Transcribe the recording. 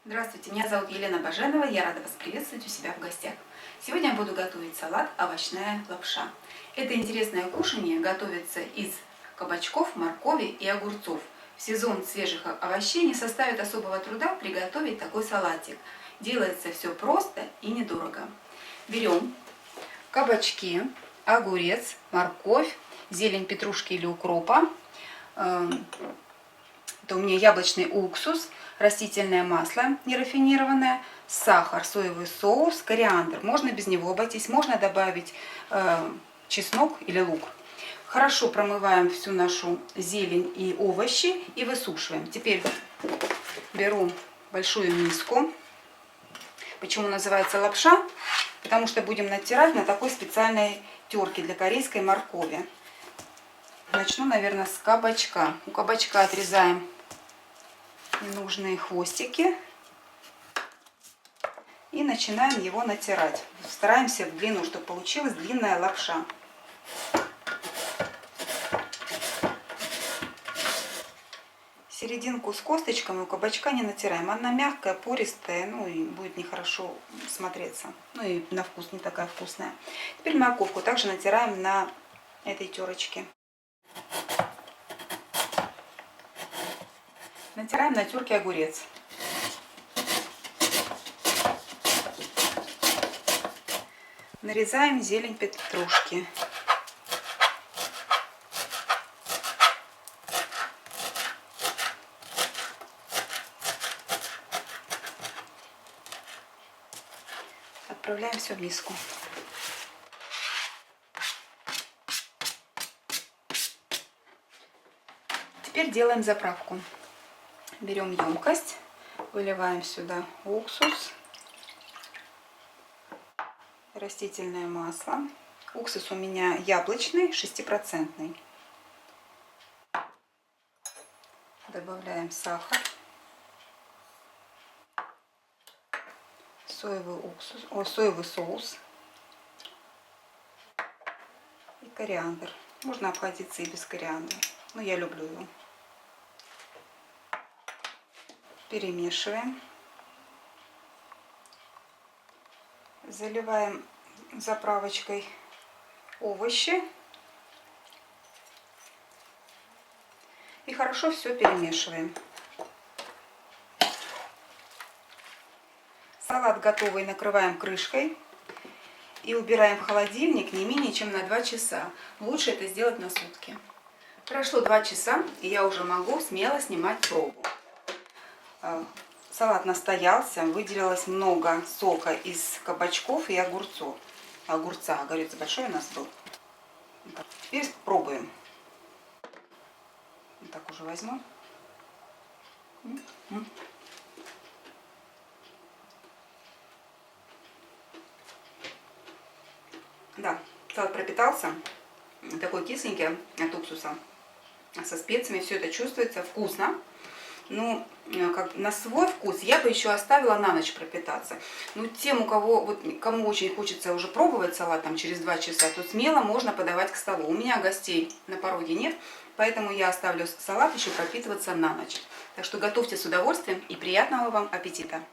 Здравствуйте, меня зовут Елена Баженова, я рада вас приветствовать у себя в гостях. Сегодня я буду готовить салат «Овощная лапша». Это интересное кушанье готовится из кабачков, моркови и огурцов. В сезон свежих овощей не составит особого труда приготовить такой салатик. Делается все просто и недорого. Берем кабачки, огурец, морковь, зелень петрушки или укропа. Это у меня яблочный уксус, растительное масло нерафинированное, сахар, соевый соус, кориандр. Можно без него обойтись, можно добавить чеснок или лук. Хорошо промываем всю нашу зелень и овощи и высушиваем. Теперь беру большую миску. Почему называется лапша? Потому что будем натирать на такой специальной терке для корейской моркови. Начну, наверное, с кабачка. У кабачка отрезаем ненужные хвостики и начинаем его натирать. Стараемся в длину, чтобы получилась длинная лапша. Серединку с косточками у кабачка не натираем. Она мягкая, пористая, ну и будет нехорошо смотреться. Ну и на вкус не такая вкусная. Теперь морковку также натираем на этой терочке. Натираем на терке огурец. Нарезаем зелень петрушки. Отправляем все в миску. Теперь делаем заправку. Берем емкость, выливаем сюда уксус, растительное масло. Уксус у меня яблочный, 6%. Добавляем сахар, соевый соус и кориандр. Можно обходиться и без кориандра, но я люблю его. Перемешиваем. Заливаем заправочкой овощи. И хорошо все перемешиваем. Салат готовый накрываем крышкой и убираем в холодильник не менее чем на 2 часа. Лучше это сделать на сутки. Прошло 2 часа, и я уже могу смело снимать пробу. Салат настоялся, выделилось много сока из кабачков и огурцов. Огурец большой у нас был. Теперь пробуем. Вот так уже возьму. Да, салат пропитался. Такой кисленький от уксуса. Со специями все это чувствуется. Вкусно. Ну, как на свой вкус я бы еще оставила на ночь пропитаться. Но тем, кому очень хочется уже пробовать салат там, через 2 часа, то смело можно подавать к столу. У меня гостей на пороге нет, поэтому я оставлю салат еще пропитываться на ночь. Так что готовьте с удовольствием и приятного вам аппетита!